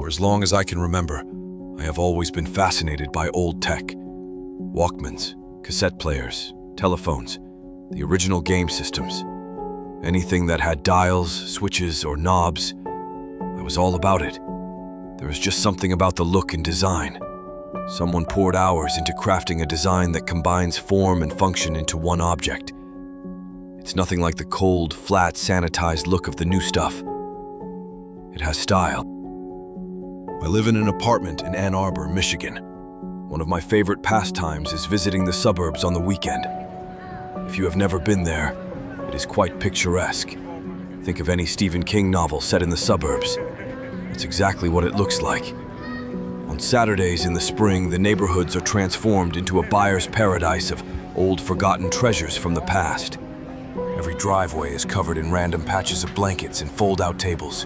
For as long as I can remember, I have always been fascinated by old tech. Walkmans, cassette players, telephones, the original game systems. Anything that had dials, switches, or knobs, I was all about it. There was just something about the look and design. Someone poured hours into crafting a design that combines form and function into one object. It's nothing like the cold, flat, sanitized look of the new stuff. It has style. I live in an apartment in Ann Arbor, Michigan. One of my favorite pastimes is visiting the suburbs on the weekend. If you have never been there, it is quite picturesque. Think of any Stephen King novel set in the suburbs. That's exactly what it looks like. On Saturdays in the spring, the neighborhoods are transformed into a buyer's paradise of old forgotten treasures from the past. Every driveway is covered in random patches of blankets and fold-out tables,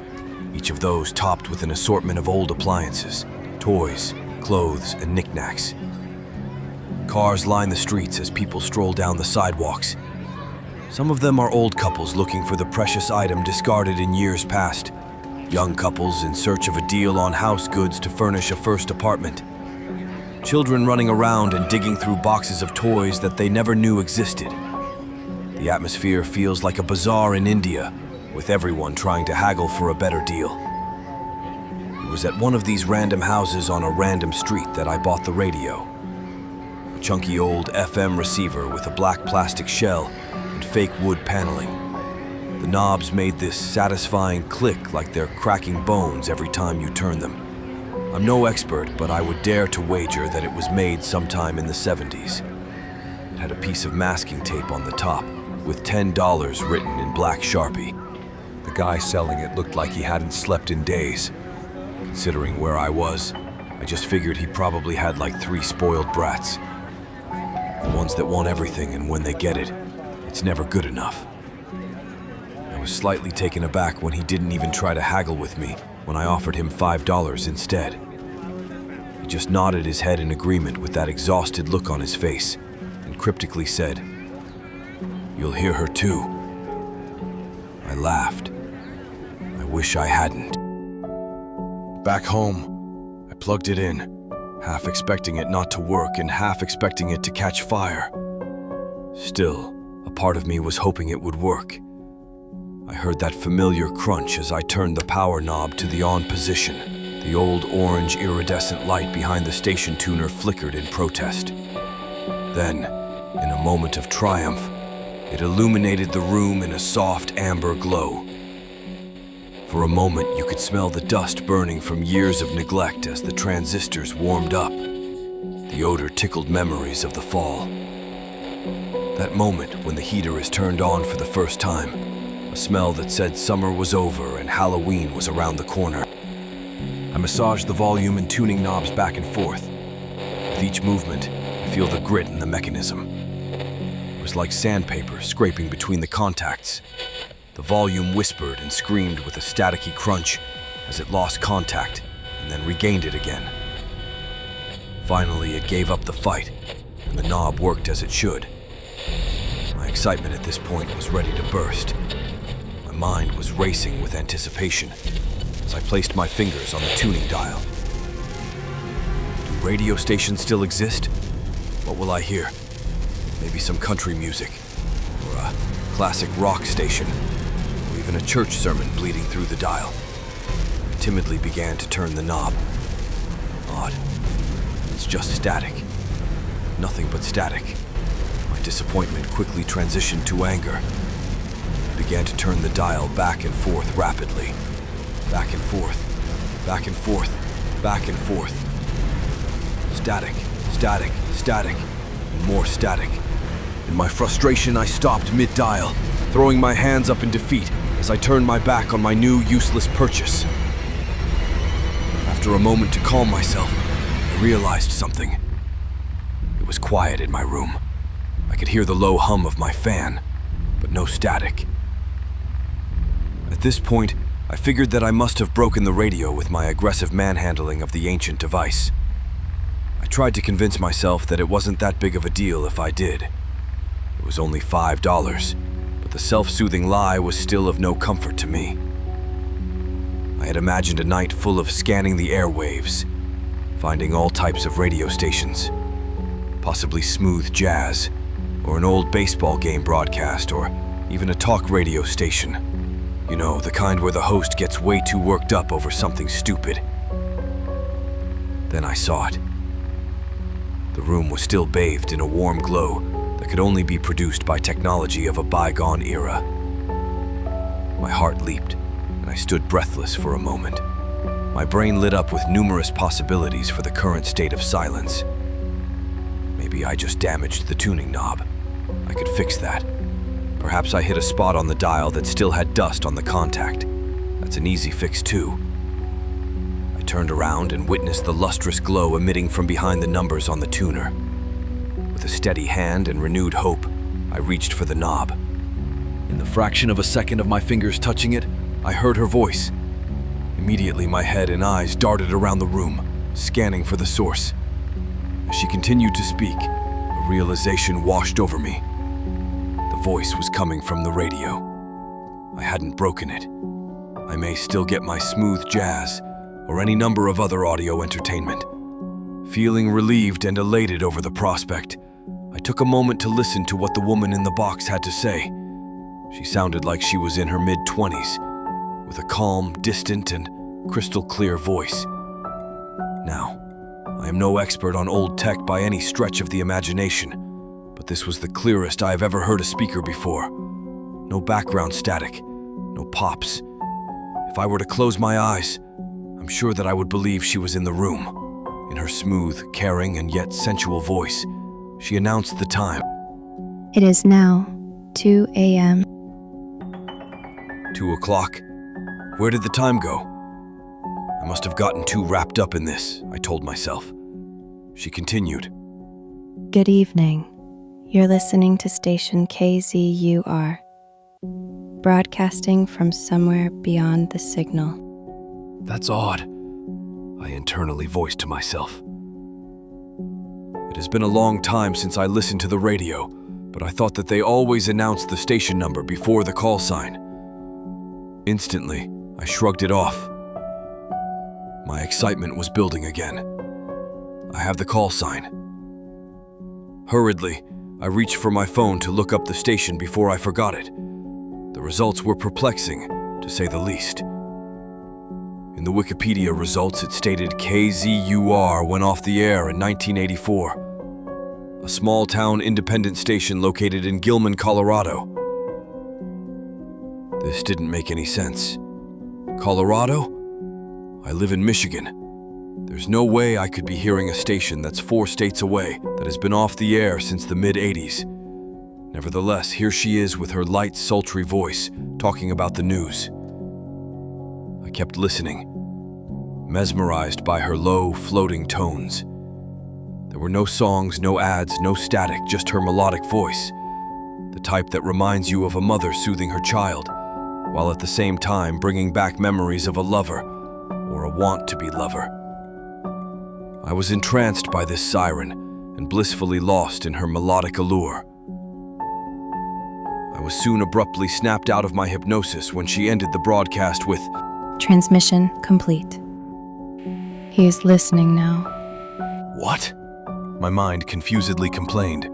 each of those topped with an assortment of old appliances, toys, clothes, and knickknacks. Cars line the streets as people stroll down the sidewalks. Some of them are old couples looking for the precious item discarded in years past. Young couples in search of a deal on house goods to furnish a first apartment. Children running around and digging through boxes of toys that they never knew existed. The atmosphere feels like a bazaar in India, with everyone trying to haggle for a better deal. It was at one of these random houses on a random street that I bought the radio. A chunky old FM receiver with a black plastic shell and fake wood paneling. The knobs made this satisfying click like they're cracking bones every time you turn them. I'm no expert, but I would dare to wager that it was made sometime in the 70s. It had a piece of masking tape on the top, with $10 written in black Sharpie. The guy selling it looked like he hadn't slept in days. Considering where I was, I just figured he probably had like 3 spoiled brats. The ones that want everything, and when they get it, it's never good enough. I was slightly taken aback when he didn't even try to haggle with me when I offered him $5 instead. He just nodded his head in agreement with that exhausted look on his face and cryptically said, "You'll hear her too." I laughed. I wish I hadn't. Back home, I plugged it in, half expecting it not to work and half expecting it to catch fire. Still, a part of me was hoping it would work. I heard that familiar crunch as I turned the power knob to the on position. The old orange iridescent light behind the station tuner flickered in protest. Then, in a moment of triumph, it illuminated the room in a soft amber glow. For a moment, you could smell the dust burning from years of neglect as the transistors warmed up. The odor tickled memories of the fall. That moment when the heater is turned on for the first time, a smell that said summer was over and Halloween was around the corner. I massaged the volume and tuning knobs back and forth. With each movement, I feel the grit in the mechanism. It was like sandpaper scraping between the contacts. The volume whispered and screamed with a staticky crunch as it lost contact and then regained it again. Finally, it gave up the fight, and the knob worked as it should. My excitement at this point was ready to burst. My mind was racing with anticipation as I placed my fingers on the tuning dial. Do radio stations still exist? What will I hear? Maybe some country music, or a classic rock station, or even a church sermon bleeding through the dial. I timidly began to turn the knob. Odd. It's just static. Nothing but static. My disappointment quickly transitioned to anger. I began to turn the dial back and forth rapidly. Back and forth, back and forth, back and forth. Static, static, static, and more static. In my frustration, I stopped mid-dial, throwing my hands up in defeat as I turned my back on my new useless purchase. After a moment to calm myself, I realized something. It was quiet in my room. I could hear the low hum of my fan, but no static. At this point, I figured that I must have broken the radio with my aggressive manhandling of the ancient device. I tried to convince myself that it wasn't that big of a deal if I did. It was only $5, but the self-soothing lie was still of no comfort to me. I had imagined a night full of scanning the airwaves, finding all types of radio stations, possibly smooth jazz, or an old baseball game broadcast, or even a talk radio station. You know, the kind where the host gets way too worked up over something stupid. Then I saw it. The room was still bathed in a warm glow that could only be produced by technology of a bygone era. My heart leaped, and I stood breathless for a moment. My brain lit up with numerous possibilities for the current state of silence. Maybe I just damaged the tuning knob. I could fix that. Perhaps I hit a spot on the dial that still had dust on the contact. That's an easy fix too. I turned around and witnessed the lustrous glow emitting from behind the numbers on the tuner. With a steady hand and renewed hope, I reached for the knob. In the fraction of a second of my fingers touching it, I heard her voice. Immediately, my head and eyes darted around the room, scanning for the source. As she continued to speak, a realization washed over me. The voice was coming from the radio. I hadn't broken it. I may still get my smooth jazz or any number of other audio entertainment. Feeling relieved and elated over the prospect, I took a moment to listen to what the woman in the box had to say. She sounded like she was in her mid-20s, with a calm, distant, and crystal-clear voice. Now, I am no expert on old tech by any stretch of the imagination, but this was the clearest I have ever heard a speaker before. No background static, no pops. If I were to close my eyes, I'm sure that I would believe she was in the room. In her smooth, caring, and yet sensual voice, she announced the time. It is now 2 a.m. 2 o'clock? Where did the time go? I must have gotten too wrapped up in this, I told myself. She continued. Good evening. You're listening to Station KZUR, broadcasting from somewhere beyond the signal. That's odd, I internally voiced to myself. It has been a long time since I listened to the radio, but I thought that they always announced the station number before the call sign. Instantly, I shrugged it off. My excitement was building again. I have the call sign. Hurriedly, I reached for my phone to look up the station before I forgot it. The results were perplexing, to say the least. In the Wikipedia results, it stated KZUR went off the air in 1984. A small-town independent station located in Gilman, Colorado. This didn't make any sense. Colorado? I live in Michigan. There's no way I could be hearing a station that's 4 states away that has been off the air since the mid-'80s. Nevertheless, here she is with her light, sultry voice, talking about the news. I kept listening, mesmerized by her low, floating tones. There were no songs, no ads, no static, just her melodic voice, the type that reminds you of a mother soothing her child, while at the same time bringing back memories of a lover or a want-to-be lover. I was entranced by this siren and blissfully lost in her melodic allure. I was soon abruptly snapped out of my hypnosis when she ended the broadcast with, Transmission complete. He is listening now. "What?" My mind confusedly complained.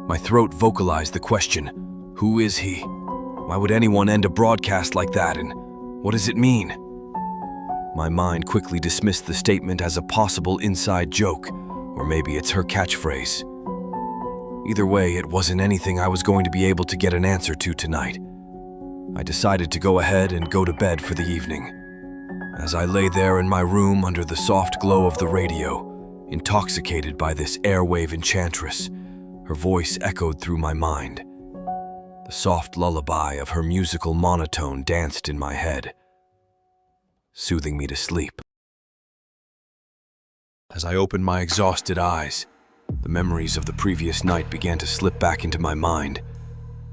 My throat vocalized the question, who is he? Why would anyone end a broadcast like that, and what does it mean? My mind quickly dismissed the statement as a possible inside joke, or maybe it's her catchphrase. Either way, it wasn't anything I was going to be able to get an answer to tonight. I decided to go ahead and go to bed for the evening. As I lay there in my room under the soft glow of the radio, intoxicated by this airwave enchantress, her voice echoed through my mind. The soft lullaby of her musical monotone danced in my head, soothing me to sleep. As I opened my exhausted eyes, the memories of the previous night began to slip back into my mind.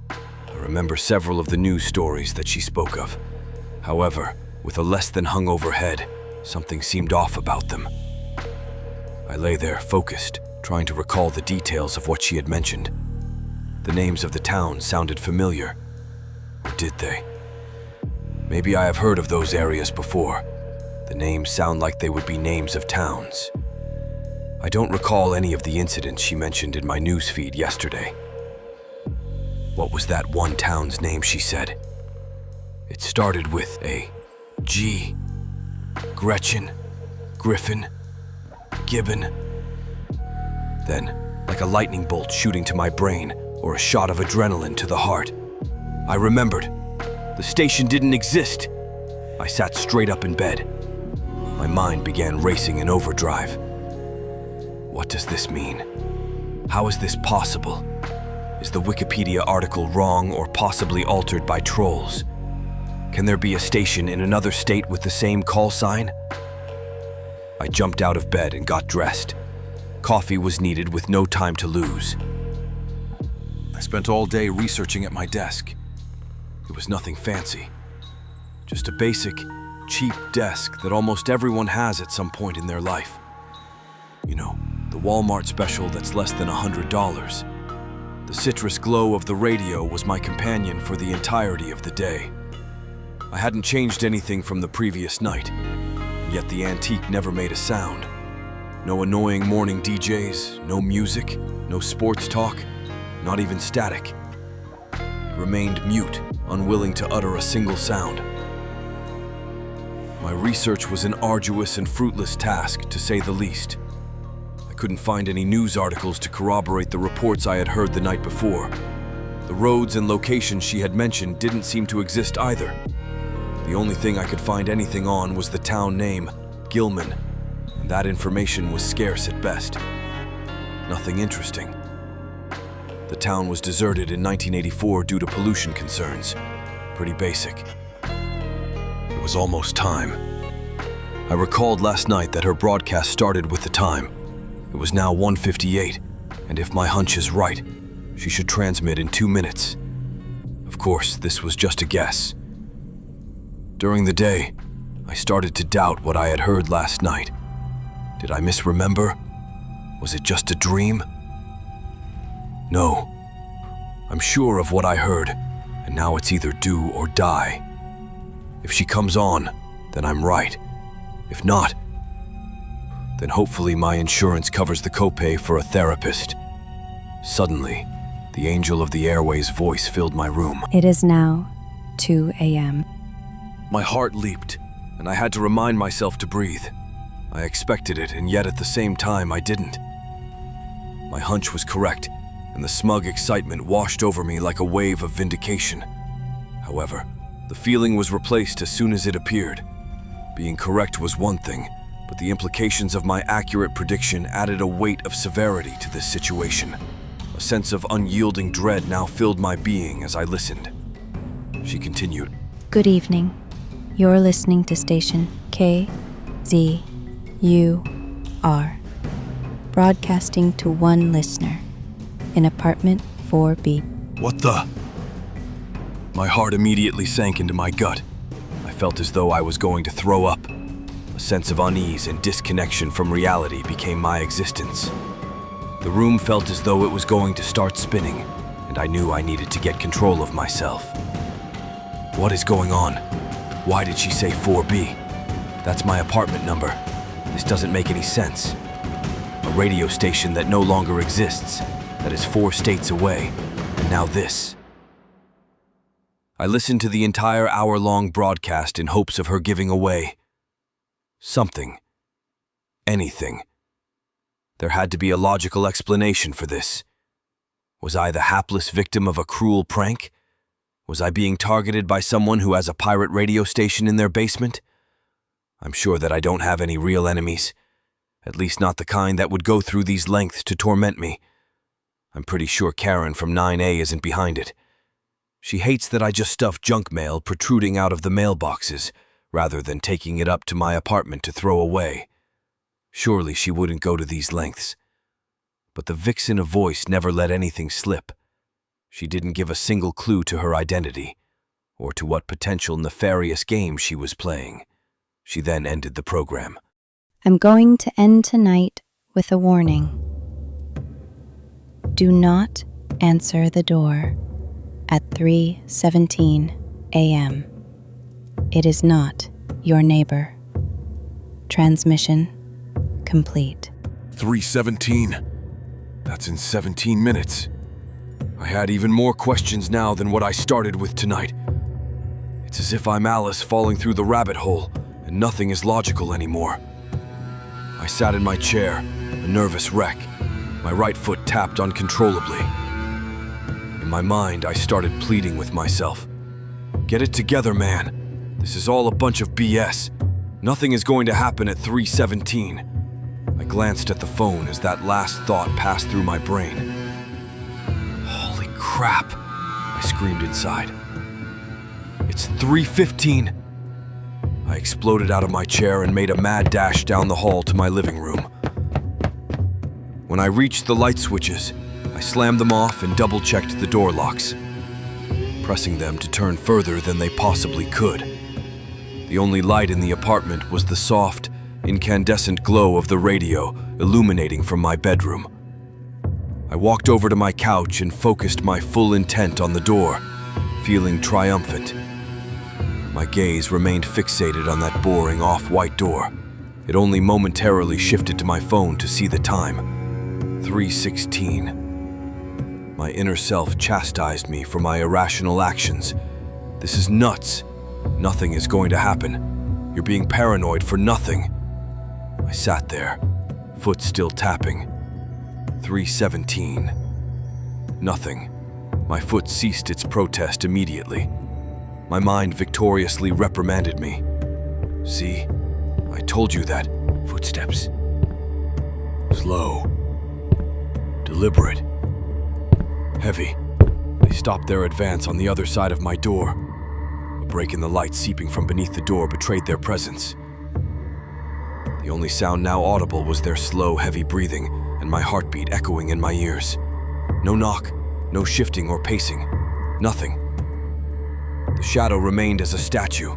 I remember several of the news stories that she spoke of. However, with a less than hungover head, something seemed off about them. I lay there, focused, trying to recall the details of what she had mentioned. The names of the towns sounded familiar, or did they? Maybe I have heard of those areas before. The names sound like they would be names of towns. I don't recall any of the incidents she mentioned in my newsfeed yesterday. What was that one town's name she said? It started with a G. Gretchen, Griffin, Gibbon. Then, like a lightning bolt shooting to my brain or a shot of adrenaline to the heart, I remembered. The station didn't exist. I sat straight up in bed. My mind began racing in overdrive. What does this mean? How is this possible? Is the Wikipedia article wrong or possibly altered by trolls? Can there be a station in another state with the same call sign? I jumped out of bed and got dressed. Coffee was needed with no time to lose. I spent all day researching at my desk. It was nothing fancy. Just a basic, cheap desk that almost everyone has at some point in their life. You know, the Walmart special that's less than $100. The citrus glow of the radio was my companion for the entirety of the day. I hadn't changed anything from the previous night, yet the antique never made a sound. No annoying morning DJs, no music, no sports talk, not even static. It remained mute, unwilling to utter a single sound. My research was an arduous and fruitless task, to say the least. I couldn't find any news articles to corroborate the reports I had heard the night before. The roads and locations she had mentioned didn't seem to exist either. The only thing I could find anything on was the town name, Gilman, and that information was scarce at best. Nothing interesting. The town was deserted in 1984 due to pollution concerns. Pretty basic. It was almost time. I recalled last night that her broadcast started with the time. It was now 1:58, and if my hunch is right, she should transmit in 2 minutes. Of course, this was just a guess. During the day, I started to doubt what I had heard last night. Did I misremember? Was it just a dream? No. I'm sure of what I heard, and now it's either do or die. If she comes on, then I'm right. If not, then hopefully my insurance covers the copay for a therapist. Suddenly, the angel of the airways voice filled my room. It is now 2 a.m. My heart leaped, and I had to remind myself to breathe. I expected it, and yet at the same time, I didn't. My hunch was correct, and the smug excitement washed over me like a wave of vindication. However, the feeling was replaced as soon as it appeared. Being correct was one thing, but the implications of my accurate prediction added a weight of severity to this situation. A sense of unyielding dread now filled my being as I listened. She continued. Good evening. You're listening to Station KZUR, broadcasting to one listener in apartment 4B. What the? My heart immediately sank into my gut. I felt as though I was going to throw up. A sense of unease and disconnection from reality became my existence. The room felt as though it was going to start spinning, and I knew I needed to get control of myself. What is going on? Why did she say 4B? That's my apartment number. This doesn't make any sense. A radio station that no longer exists, that is 4 states away, and now this. I listened to the entire hour-long broadcast in hopes of her giving away something. Anything. There had to be a logical explanation for this. Was I the hapless victim of a cruel prank? Was I being targeted by someone who has a pirate radio station in their basement? I'm sure that I don't have any real enemies, at least not the kind that would go through these lengths to torment me. I'm pretty sure Karen from 9A isn't behind it. She hates that I just stuff junk mail protruding out of the mailboxes, rather than taking it up to my apartment to throw away. Surely she wouldn't go to these lengths. But the vixen of voice never let anything slip. She didn't give a single clue to her identity, or to what potential nefarious game she was playing. She then ended the program. I'm going to end tonight with a warning. Do not answer the door at 3:17 a.m. It is not your neighbor. Transmission complete. 3:17. That's in 17 minutes. I had even more questions now than what I started with tonight. It's as if I'm Alice falling through the rabbit hole, and nothing is logical anymore. I sat in my chair, a nervous wreck. My right foot tapped uncontrollably. In my mind, I started pleading with myself. Get it together, man. This is all a bunch of BS. Nothing is going to happen at 3:17. I glanced at the phone as that last thought passed through my brain. Holy crap, I screamed inside. It's 3:15. I exploded out of my chair and made a mad dash down the hall to my living room. When I reached the light switches, I slammed them off and double-checked the door locks, pressing them to turn further than they possibly could. The only light in the apartment was the soft, incandescent glow of the radio illuminating from my bedroom. I walked over to my couch and focused my full intent on the door, feeling triumphant. My gaze remained fixated on that boring off-white door. It only momentarily shifted to my phone to see the time. 3:16. My inner self chastised me for my irrational actions. This is nuts. Nothing is going to happen. You're being paranoid for nothing. I sat there, foot still tapping. 3:17. Nothing. My foot ceased its protest immediately. My mind victoriously reprimanded me. See, I told you that. Footsteps. Slow. Deliberate. Heavy. They stopped their advance on the other side of my door. A break in the light seeping from beneath the door betrayed their presence. The only sound now audible was their slow, heavy breathing and my heartbeat echoing in my ears. No knock, no shifting or pacing. Nothing. The shadow remained as a statue,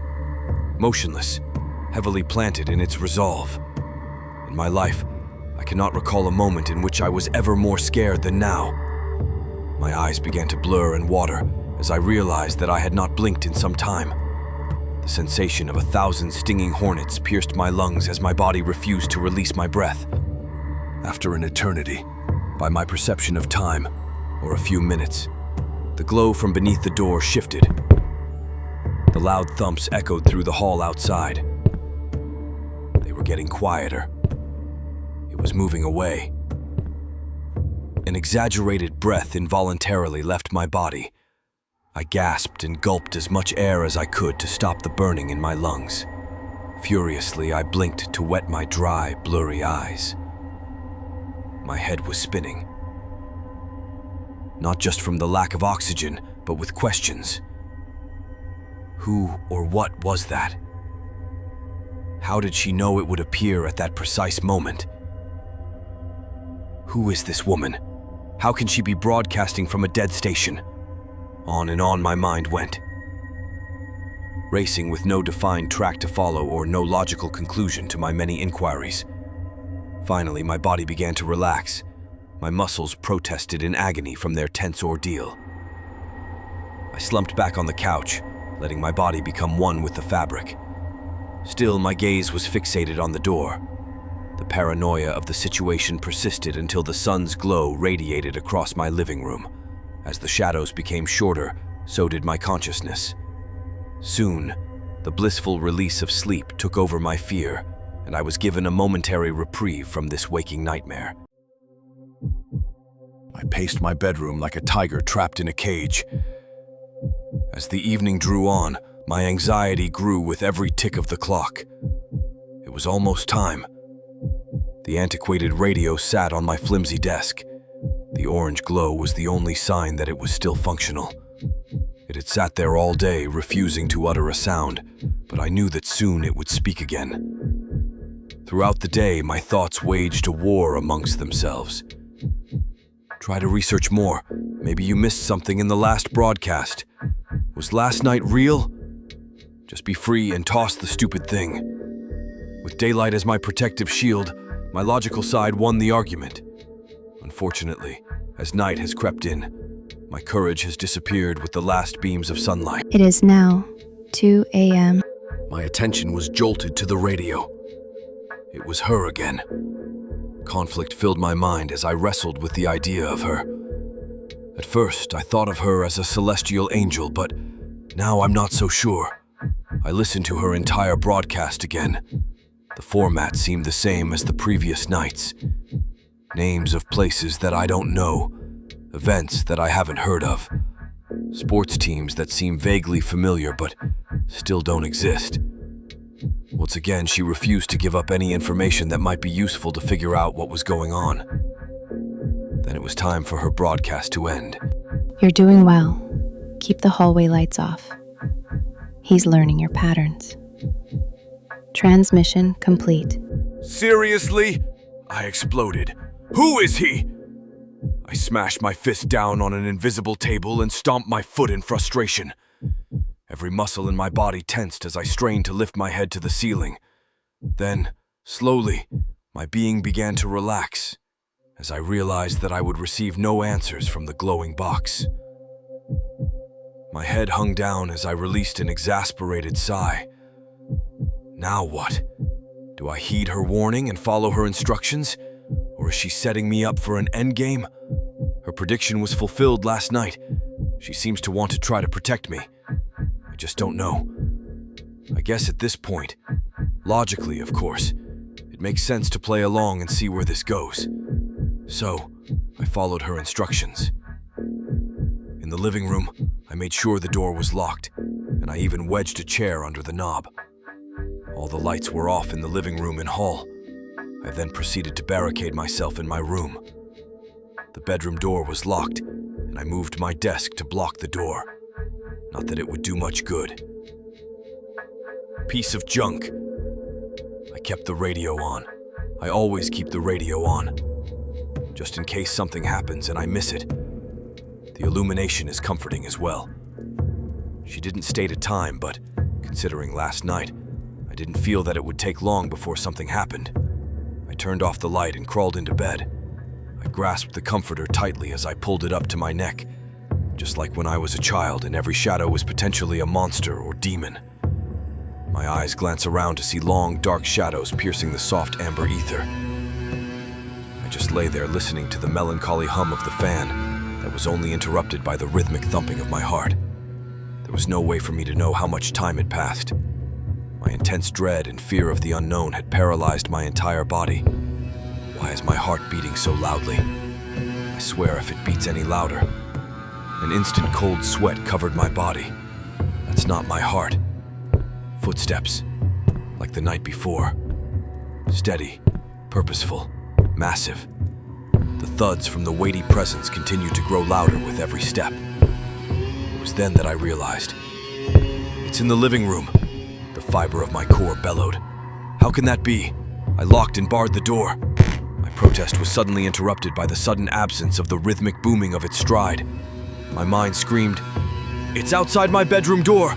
motionless, heavily planted in its resolve. In my life, I cannot recall a moment in which I was ever more scared than now. My eyes began to blur and water as I realized that I had not blinked in some time. The sensation of 1,000 stinging hornets pierced my lungs as my body refused to release my breath. After an eternity, by my perception of time, or a few minutes, the glow from beneath the door shifted. The loud thumps echoed through the hall outside. They were getting quieter. It was moving away. An exaggerated breath involuntarily left my body. I gasped and gulped as much air as I could to stop the burning in my lungs. Furiously, I blinked to wet my dry, blurry eyes. My head was spinning. Not just from the lack of oxygen, but with questions. Who or what was that? How did she know it would appear at that precise moment? Who is this woman? How can she be broadcasting from a dead station? On and on my mind went, racing with no defined track to follow or no logical conclusion to my many inquiries. Finally, my body began to relax. My muscles protested in agony from their tense ordeal. I slumped back on the couch, letting my body become one with the fabric. Still, my gaze was fixated on the door. The paranoia of the situation persisted until the sun's glow radiated across my living room. As the shadows became shorter, so did my consciousness. Soon, the blissful release of sleep took over my fear, and I was given a momentary reprieve from this waking nightmare. I paced my bedroom like a tiger trapped in a cage. As the evening drew on, my anxiety grew with every tick of the clock. It was almost time. The antiquated radio sat on my flimsy desk. The orange glow was the only sign that it was still functional. It had sat there all day, refusing to utter a sound, but I knew that soon it would speak again. Throughout the day, my thoughts waged a war amongst themselves. Try to research more. Maybe you missed something in the last broadcast. Was last night real? Just be free and toss the stupid thing. With daylight as my protective shield, my logical side won the argument. Unfortunately, as night has crept in, my courage has disappeared with the last beams of sunlight. It is now 2 a.m. My attention was jolted to the radio. It was her again. Conflict filled my mind as I wrestled with the idea of her. At first, I thought of her as a celestial angel, but now I'm not so sure. I listened to her entire broadcast again. The format seemed the same as the previous nights. Names of places that I don't know, events that I haven't heard of, sports teams that seem vaguely familiar but still don't exist. Once again, she refused to give up any information that might be useful to figure out what was going on. Then it was time for her broadcast to end. You're doing well. Keep the hallway lights off. He's learning your patterns. Transmission complete. Seriously? I exploded. Who is he? I smashed my fist down on an invisible table and stomped my foot in frustration. Every muscle in my body tensed as I strained to lift my head to the ceiling. Then, slowly, my being began to relax as I realized that I would receive no answers from the glowing box. My head hung down as I released an exasperated sigh. Now what? Do I heed her warning and follow her instructions? Or is she setting me up for an endgame? Her prediction was fulfilled last night. She seems to want to try to protect me. I just don't know. I guess at this point, logically of course, it makes sense to play along and see where this goes. So, I followed her instructions. In the living room, I made sure the door was locked, and I even wedged a chair under the knob. All the lights were off in the living room and hall. I then proceeded to barricade myself in my room. The bedroom door was locked, and I moved my desk to block the door. Not that it would do much good. Piece of junk. I kept the radio on. I always keep the radio on, just in case something happens and I miss it. The illumination is comforting as well. She didn't state a time, but considering last night, I didn't feel that it would take long before something happened. I turned off the light and crawled into bed. I grasped the comforter tightly as I pulled it up to my neck, just like when I was a child and every shadow was potentially a monster or demon. My eyes glance around to see long, dark shadows piercing the soft amber ether. I just lay there listening to the melancholy hum of the fan that was only interrupted by the rhythmic thumping of my heart. There was no way for me to know how much time had passed. My intense dread and fear of the unknown had paralyzed my entire body. Why is my heart beating so loudly? I swear if it beats any louder. An instant cold sweat covered my body. That's not my heart. Footsteps, like the night before. Steady, purposeful, massive. The thuds from the weighty presence continued to grow louder with every step. It was then that I realized. It's in the living room. The fiber of my core bellowed. How can that be? I locked and barred the door. My protest was suddenly interrupted by the sudden absence of the rhythmic booming of its stride. My mind screamed, "It's outside my bedroom door!"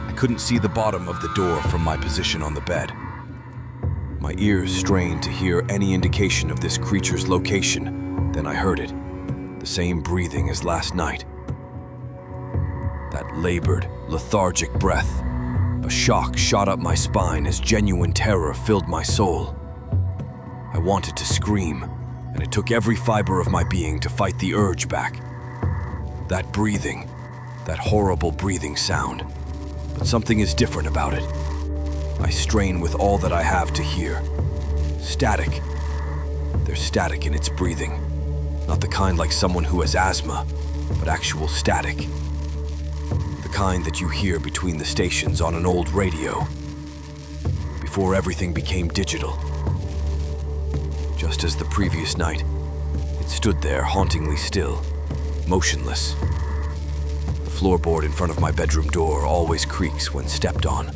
I couldn't see the bottom of the door from my position on the bed. My ears strained to hear any indication of this creature's location. Then I heard it, the same breathing as last night. That labored, lethargic breath. A shock shot up my spine as genuine terror filled my soul. I wanted to scream, and it took every fiber of my being to fight the urge back. That breathing, that horrible breathing sound. But something is different about it. I strain with all that I have to hear. Static. There's static in its breathing. Not the kind like someone who has asthma, but actual static. The kind that you hear between the stations on an old radio. Before everything became digital. Just as the previous night, it stood there hauntingly still, motionless. The floorboard in front of my bedroom door always creaks when stepped on.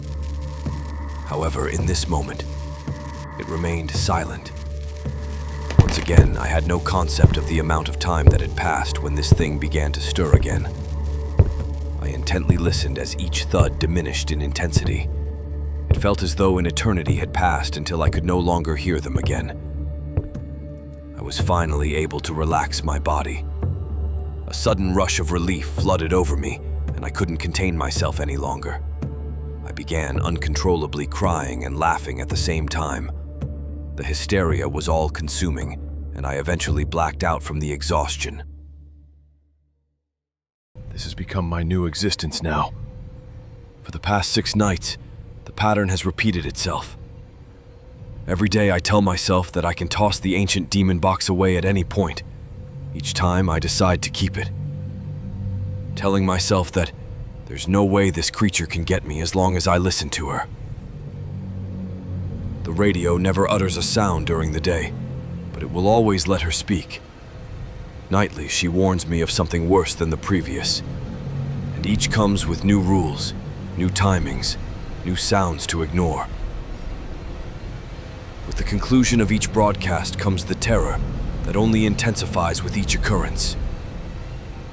However, in this moment, it remained silent. Once again, I had no concept of the amount of time that had passed when this thing began to stir again. I intently listened as each thud diminished in intensity. It felt as though an eternity had passed until I could no longer hear them again. I was finally able to relax my body. A sudden rush of relief flooded over me, and I couldn't contain myself any longer. I began uncontrollably crying and laughing at the same time. The hysteria was all-consuming, and I eventually blacked out from the exhaustion. This has become my new existence now. For the past 6 nights, the pattern has repeated itself. Every day I tell myself that I can toss the ancient demon box away at any point. Each time I decide to keep it. Telling myself that there's no way this creature can get me as long as I listen to her. The radio never utters a sound during the day, but it will always let her speak. Nightly, she warns me of something worse than the previous, and each comes with new rules, new timings, new sounds to ignore. With the conclusion of each broadcast comes the terror that only intensifies with each occurrence.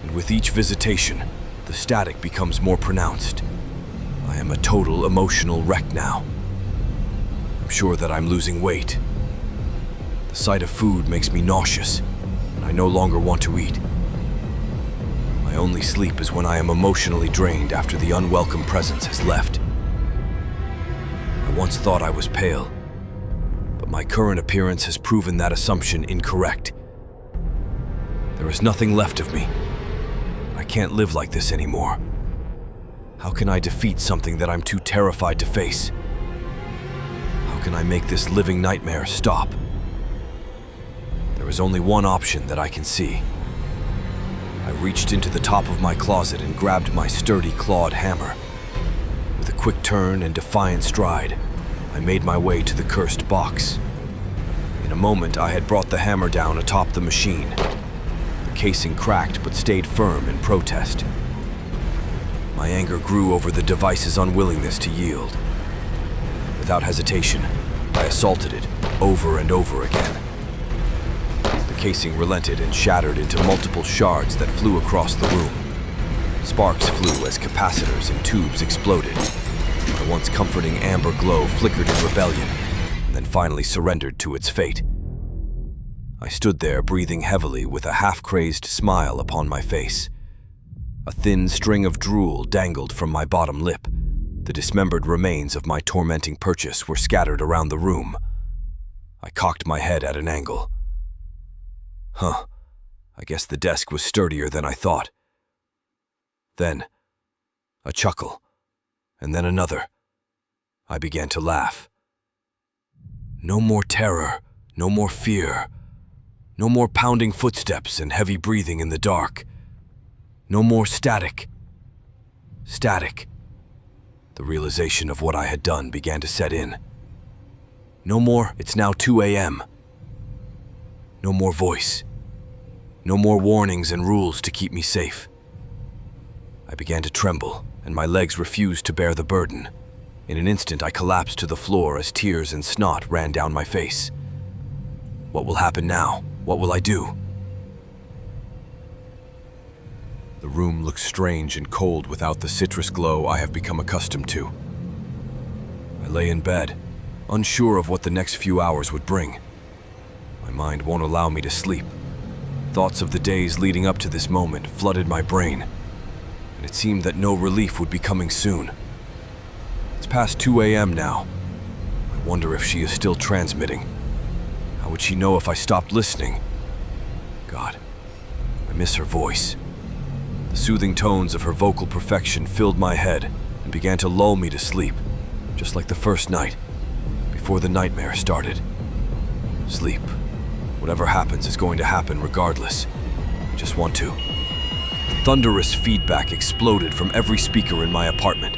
And with each visitation, the static becomes more pronounced. I am a total emotional wreck now. I'm sure that I'm losing weight. The sight of food makes me nauseous, and I no longer want to eat. My only sleep is when I am emotionally drained after the unwelcome presence has left. I once thought I was pale, but my current appearance has proven that assumption incorrect. There is nothing left of me. I can't live like this anymore. How can I defeat something that I'm too terrified to face? How can I make this living nightmare stop? There is only one option that I can see. I reached into the top of my closet and grabbed my sturdy clawed hammer. With a quick turn and defiant stride, I made my way to the cursed box. In a moment, I had brought the hammer down atop the machine. The casing cracked but stayed firm in protest. My anger grew over the device's unwillingness to yield. Without hesitation, I assaulted it over and over again. The casing relented and shattered into multiple shards that flew across the room. Sparks flew as capacitors and tubes exploded. My once comforting amber glow flickered in rebellion, and then finally surrendered to its fate. I stood there breathing heavily with a half-crazed smile upon my face. A thin string of drool dangled from my bottom lip. The dismembered remains of my tormenting purchase were scattered around the room. I cocked my head at an angle. I guess the desk was sturdier than I thought. Then, a chuckle, and then another. I began to laugh. No more terror, no more fear, no more pounding footsteps and heavy breathing in the dark. No more static. Static. The realization of what I had done began to set in. No more, it's now 2 a.m. No more voice. No more warnings and rules to keep me safe. I began to tremble, and my legs refused to bear the burden. In an instant, I collapsed to the floor as tears and snot ran down my face. What will happen now? What will I do? The room looks strange and cold without the citrus glow I have become accustomed to. I lay in bed, unsure of what the next few hours would bring. My mind won't allow me to sleep. Thoughts of the days leading up to this moment flooded my brain, and it seemed that no relief would be coming soon. It's past 2 a.m. now. I wonder if she is still transmitting. How would she know if I stopped listening? God, I miss her voice. The soothing tones of her vocal perfection filled my head and began to lull me to sleep, just like the first night, before the nightmare started. Sleep. Whatever happens is going to happen regardless. I just want to. Thunderous feedback exploded from every speaker in my apartment.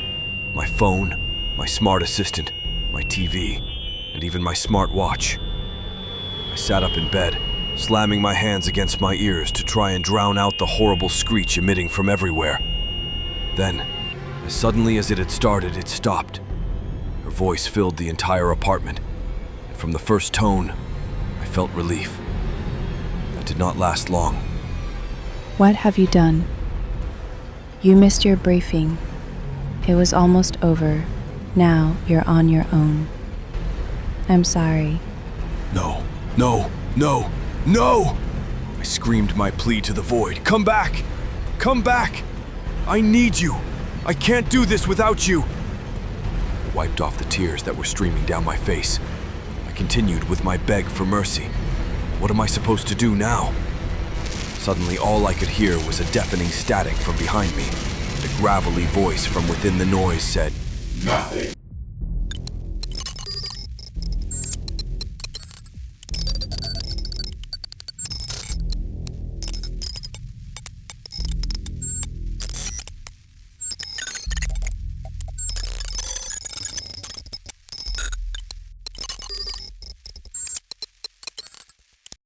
My phone, my smart assistant, my TV, and even my smart watch. I sat up in bed, slamming my hands against my ears to try and drown out the horrible screech emitting from everywhere. Then, as suddenly as it had started, it stopped. Her voice filled the entire apartment, and from the first tone, I felt relief. That did not last long. What have you done? You missed your briefing. It was almost over. Now you're on your own. I'm sorry. No, no, no, no! I screamed my plea to the void. Come back! Come back! I need you! I can't do this without you! wiped off the tears that were streaming down my face. I continued with my beg for mercy. What am I supposed to do now? Suddenly, all I could hear was a deafening static from behind me, and a gravelly voice from within the noise said, Nothing.